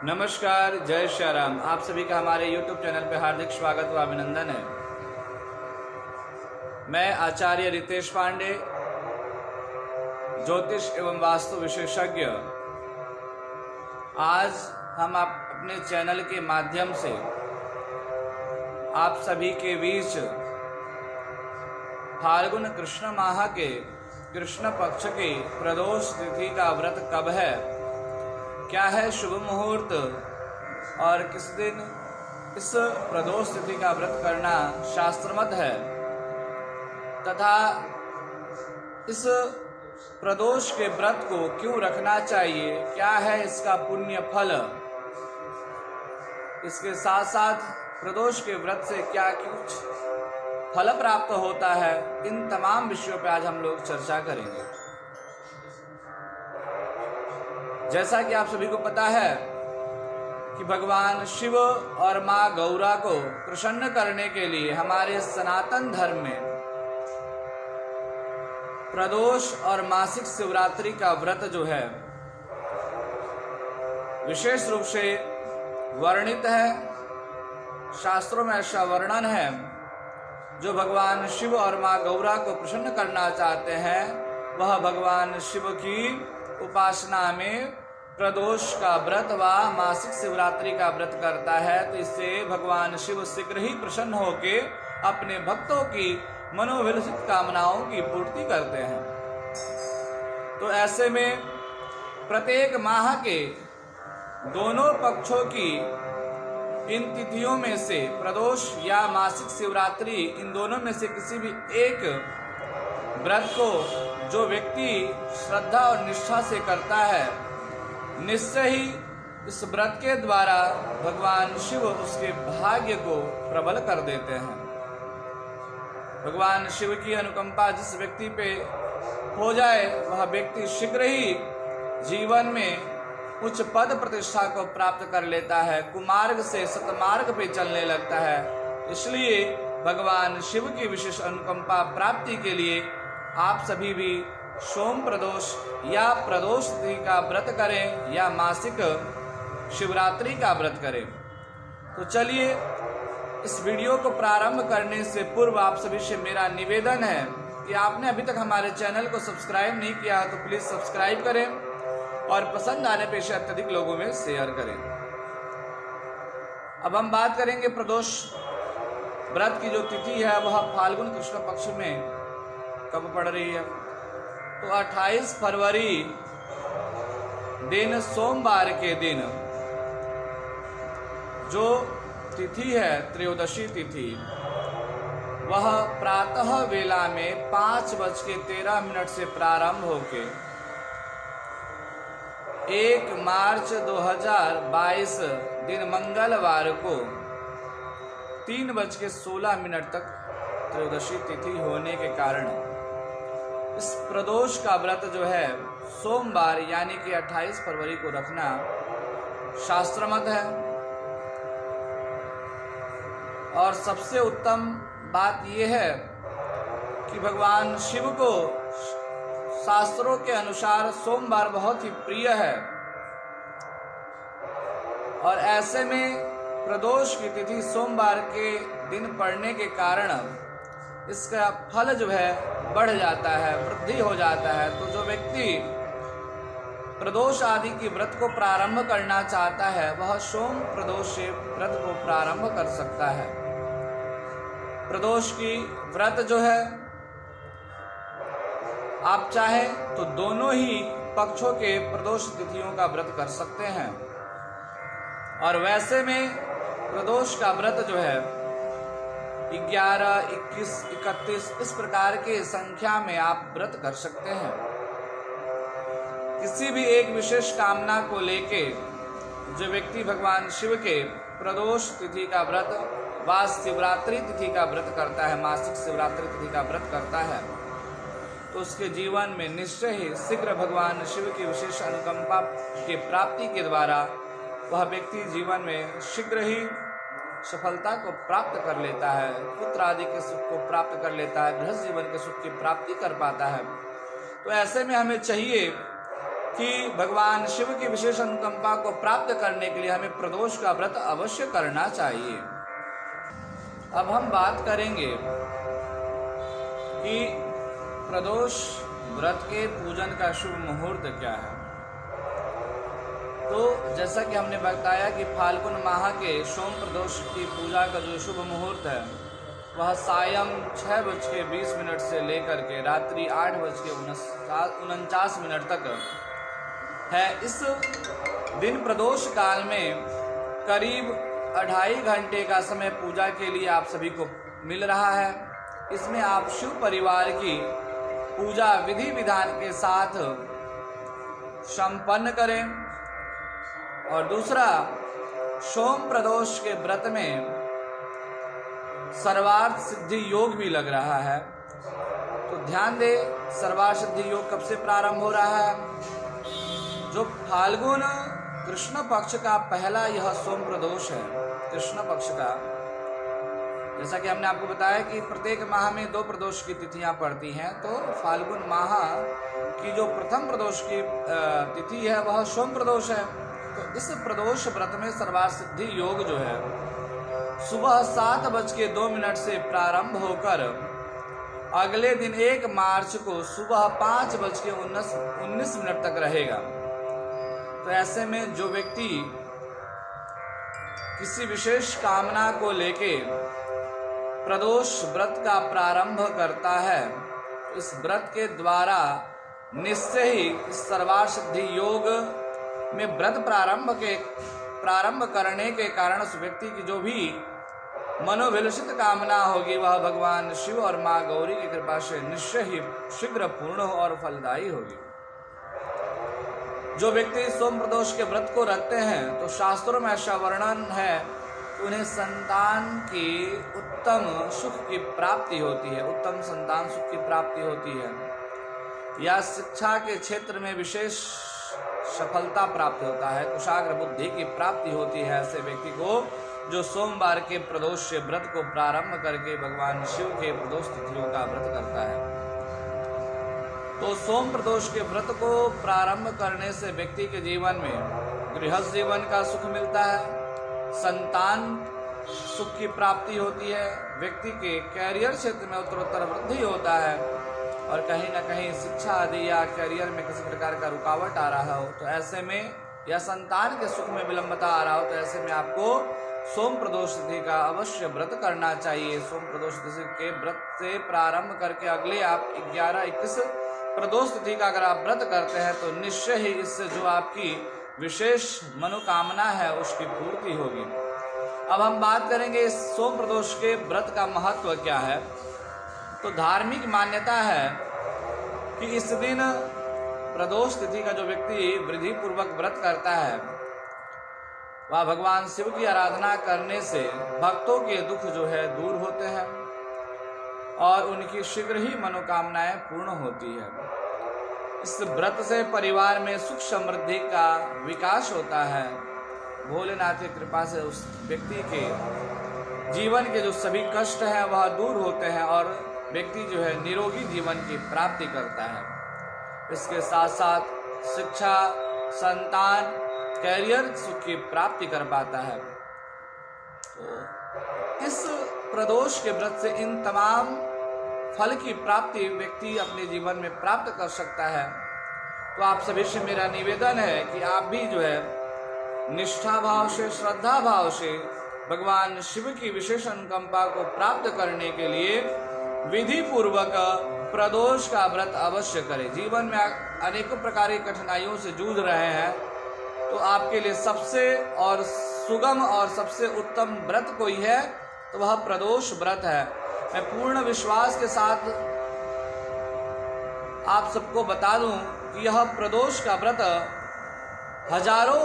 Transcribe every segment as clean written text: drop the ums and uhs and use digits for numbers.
नमस्कार, जय श्री राम। आप सभी का हमारे YouTube चैनल पे हार्दिक स्वागत व अभिनंदन है। मैं आचार्य रितेश पांडे, ज्योतिष एवं वास्तु विशेषज्ञ, आज हम अपने चैनल के माध्यम से आप सभी के बीच फाल्गुन कृष्ण माह के कृष्ण पक्ष की प्रदोष तिथि का व्रत कब है, क्या है शुभ मुहूर्त और किस दिन इस प्रदोष तिथि का व्रत करना शास्त्रमत है, तथा इस प्रदोष के व्रत को क्यों रखना चाहिए, क्या है इसका पुण्य फल, इसके साथ साथ प्रदोष के व्रत से क्या कुछ फल प्राप्त होता है, इन तमाम विषयों पर आज हम लोग चर्चा करेंगे। जैसा कि आप सभी को पता है कि भगवान शिव और माँ गौरा को प्रसन्न करने के लिए हमारे सनातन धर्म में प्रदोष और मासिक शिवरात्रि का व्रत जो है विशेष रूप से वर्णित है। शास्त्रों में ऐसा वर्णन है, जो भगवान शिव और माँ गौरा को प्रसन्न करना चाहते हैं वह भगवान शिव की उपासना में प्रदोष का व्रत व मासिक शिवरात्रि का व्रत करता है, तो इससे भगवान शिव शीघ्र ही प्रसन्न होकर अपने भक्तों की मनोभिलषित कामनाओं की पूर्ति करते हैं। तो ऐसे में प्रत्येक माह के दोनों पक्षों की इन तिथियों में से प्रदोष या मासिक शिवरात्रि, इन दोनों में से किसी भी एक व्रत को जो व्यक्ति श्रद्धा और निष्ठा से करता है, निश्चय ही इस व्रत के द्वारा भगवान शिव उसके भाग्य को प्रबल कर देते हैं। भगवान शिव की अनुकंपा जिस व्यक्ति पे हो जाए, वह व्यक्ति शीघ्र ही जीवन में उच्च पद प्रतिष्ठा को प्राप्त कर लेता है, कुमार्ग से सतमार्ग पे चलने लगता है। इसलिए भगवान शिव की विशेष अनुकंपा प्राप्ति के लिए आप सभी भी सोम प्रदोष या प्रदोष तिथि का व्रत करें या मासिक शिवरात्रि का व्रत करें। तो चलिए, इस वीडियो को प्रारंभ करने से पूर्व आप सभी से मेरा निवेदन है कि आपने अभी तक हमारे चैनल को सब्सक्राइब नहीं किया तो प्लीज़ सब्सक्राइब करें और पसंद आने पे इसे अत्यधिक लोगों में शेयर करें। अब हम बात करेंगे प्रदोष व्रत की जो तिथि है वह फाल्गुन कृष्ण पक्ष में कब पड़ रही है। तो 28 फरवरी दिन सोमवार के दिन जो तिथि है त्रयोदशी तिथि, वह प्रातः वेला में 5:13 से प्रारंभ होके 1 मार्च 2022 दिन मंगलवार को 3:16 तक त्रयोदशी तिथि होने के कारण इस प्रदोष का व्रत जो है सोमवार यानी कि 28 फरवरी को रखना शास्त्रमत है। और सबसे उत्तम बात यह है कि भगवान शिव को शास्त्रों के अनुसार सोमवार बहुत ही प्रिय है, और ऐसे में प्रदोष की तिथि सोमवार के दिन पड़ने के कारण इसका फल जो है बढ़ जाता है, वृद्धि हो जाता है। तो जो व्यक्ति प्रदोष आदि की व्रत को प्रारंभ करना चाहता है वह सोम प्रदोष से व्रत को प्रारंभ कर सकता है। प्रदोष की व्रत जो है आप चाहें तो दोनों ही पक्षों के प्रदोष तिथियों का व्रत कर सकते हैं। और वैसे में प्रदोष का व्रत जो है 11, 21, 31 इस प्रकार के संख्या में आप व्रत कर सकते हैं। किसी भी एक विशेष कामना को लेके जो व्यक्ति भगवान शिव के प्रदोष तिथि का व्रत व शिवरात्रि तिथि का व्रत करता है, मासिक शिवरात्रि तिथि का व्रत करता है, तो उसके जीवन में निश्चय ही शीघ्र भगवान शिव की विशेष अनुकंपा के प्राप्ति के द्वारा वह व्यक्ति जीवन में शीघ्र ही सफलता को प्राप्त कर लेता है, पुत्र आदि के सुख को प्राप्त कर लेता है, गृहस्थ जीवन के सुख की प्राप्ति कर पाता है। तो ऐसे में हमें चाहिए कि भगवान शिव की विशेष अनुकंपा को प्राप्त करने के लिए हमें प्रदोष का व्रत अवश्य करना चाहिए। अब हम बात करेंगे कि प्रदोष व्रत के पूजन का शुभ मुहूर्त क्या है। तो जैसा कि हमने बताया कि फाल्गुन माह के सोम प्रदोष की पूजा का जो शुभ मुहूर्त है वह सायं 6:20 से लेकर के रात्रि 8:49 तक है। इस दिन प्रदोष काल में करीब 2.5 घंटे का समय पूजा के लिए आप सभी को मिल रहा है। इसमें आप शिव परिवार की पूजा विधि विधान के साथ संपन्न करें। और दूसरा, सोम प्रदोष के व्रत में सर्वार्थ सिद्धि योग भी लग रहा है। तो ध्यान दे, सर्वार्थ सिद्धि योग कब से प्रारंभ हो रहा है? जो फाल्गुन कृष्ण पक्ष का पहला यह सोम प्रदोष है, कृष्ण पक्ष का। जैसा कि हमने आपको बताया कि प्रत्येक माह में 2 प्रदोष की तिथियां पड़ती हैं, तो फाल्गुन माह की जो प्रथम प्रदोष की तिथि है वह सोम प्रदोष है। तो इस प्रदोष व्रत में सर्वार्थ सिद्धि योग जो है सुबह 7:02 से प्रारंभ होकर अगले दिन 1 मार्च को सुबह 5:19 तक रहेगा। तो ऐसे में जो व्यक्ति किसी विशेष कामना को लेके प्रदोष व्रत का प्रारंभ करता है, इस व्रत के द्वारा निश्चय ही इस सर्वार्थ सिद्धि योग में व्रत प्रारंभ करने के कारण उस व्यक्ति की जो भी मनोभिलषित कामना होगी वह भगवान शिव और माँ गौरी की कृपा से निश्चय ही शीघ्र पूर्ण और फलदायी होगी। जो व्यक्ति सोम प्रदोष के व्रत को रखते हैं तो शास्त्रों में ऐसा वर्णन है उन्हें संतान की उत्तम सुख की प्राप्ति होती है, उत्तम संतान सुख की प्राप्ति होती है, या शिक्षा के क्षेत्र में विशेष सफलता प्राप्त होता है, कुशाग्र बुद्धि की प्राप्ति होती है ऐसे व्यक्ति को जो सोमवार के प्रदोष से व्रत को प्रारंभ करके भगवान शिव के प्रदोष तिथियों का व्रत करता है। तो सोम प्रदोष के व्रत को प्रारंभ करने से व्यक्ति के जीवन में गृहस्थ जीवन का सुख मिलता है, संतान सुख की प्राप्ति होती है, व्यक्ति के कैरियर क्षेत्र में उत्तरोत्तर वृद्धि होता है, और कहीं ना कहीं शिक्षा आदि या कैरियर में किसी प्रकार का रुकावट आ रहा हो तो ऐसे में, या संतान के सुख में विलंबता आ रहा हो तो ऐसे में आपको सोम प्रदोष तिथि का अवश्य व्रत करना चाहिए। सोम प्रदोष तिथि के व्रत से प्रारंभ करके अगले आप 11-21 प्रदोष तिथि का अगर आप व्रत करते हैं तो निश्चय ही इससे जो आपकी विशेष मनोकामना है उसकी पूर्ति होगी। अब हम बात करेंगे इस सोम प्रदोष के व्रत का महत्व क्या है। तो धार्मिक मान्यता है कि इस दिन प्रदोष तिथि का जो व्यक्ति विधि पूर्वक व्रत करता है वह भगवान शिव की आराधना करने से भक्तों के दुख जो है दूर होते हैं और उनकी शीघ्र ही मनोकामनाएं पूर्ण होती है। इस व्रत से परिवार में सुख समृद्धि का विकास होता है। भोलेनाथ की कृपा से उस व्यक्ति के जीवन के जो सभी कष्ट हैं वह दूर होते हैं और व्यक्ति जो है निरोगी जीवन की प्राप्ति करता है। इसके साथ साथ शिक्षा, संतान, कैरियर सुख की प्राप्ति कर पाता है। तो इस प्रदोष के व्रत से इन तमाम फल की प्राप्ति व्यक्ति अपने जीवन में प्राप्त कर सकता है। तो आप सभी से मेरा निवेदन है कि आप भी जो है निष्ठा भाव से, श्रद्धा भाव से भगवान शिव की विशेष अनुकंपा को प्राप्त करने के लिए विधि पूर्वक प्रदोष का व्रत अवश्य करें। जीवन में अनेकों प्रकार की कठिनाइयों से जूझ रहे हैं तो आपके लिए सबसे और सुगम और सबसे उत्तम व्रत कोई है तो वह प्रदोष व्रत है। मैं पूर्ण विश्वास के साथ आप सबको बता दूं कि यह प्रदोष का व्रत हजारों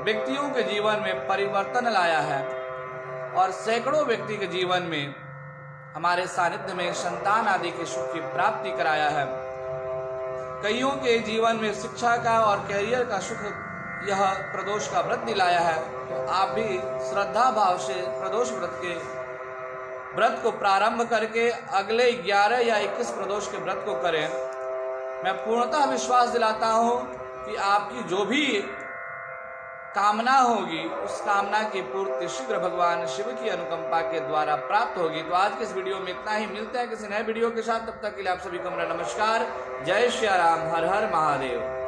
व्यक्तियों के जीवन में परिवर्तन लाया है और सैकड़ों व्यक्ति के जीवन में हमारे सानिध्य में संतान आदि के सुख की प्राप्ति कराया है। कईयों के जीवन में शिक्षा का और कैरियर का सुख यह प्रदोष का व्रत दिलाया है। तो आप भी श्रद्धा भाव से प्रदोष व्रत के व्रत को प्रारंभ करके अगले 11 या 21 प्रदोष के व्रत को करें। मैं पूर्णतः विश्वास दिलाता हूँ कि आपकी जो भी कामना होगी उस कामना की पूर्ति शीघ्र भगवान शिव की अनुकंपा के द्वारा प्राप्त होगी। तो आज के इस वीडियो में इतना ही, मिलते हैं किसी नए वीडियो के साथ। तब तक के लिए आप सभी को मेरा नमस्कार। जय श्री राम, हर हर महादेव।